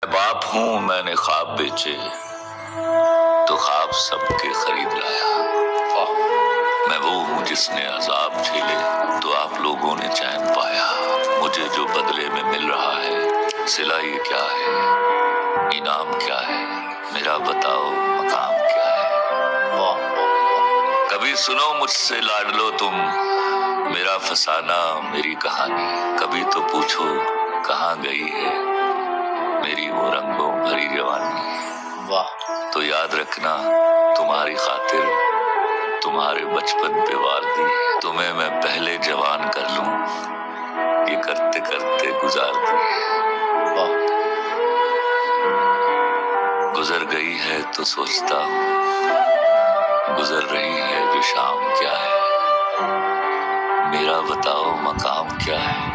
बाप हूँ मैंने ख्वाब बेचे तो ख्वाब सबके खरीद लाया। मैं वो हूँ जिसने अजाब झेले तो आप लोगों ने चैन पाया। मुझे जो बदले में मिल रहा है सिला ये क्या है, इनाम क्या है, मेरा बताओ मकाम क्या है। कभी सुनो मुझसे लाडलो तुम मेरा फसाना मेरी कहानी, कभी तो पूछो कहाँ गई है मेरी वो रंगों भरी जवानी। वाह। तो याद रखना तुम्हारी खातिर तुम्हारे बचपन पे वार दी, तुम्हें मैं पहले जवान कर लूं ये करते करते गुजार दी। वाह। गुजर गई है तो सोचता हूँ गुजर रही है जो शाम क्या है, मेरा बताओ मकाम क्या है।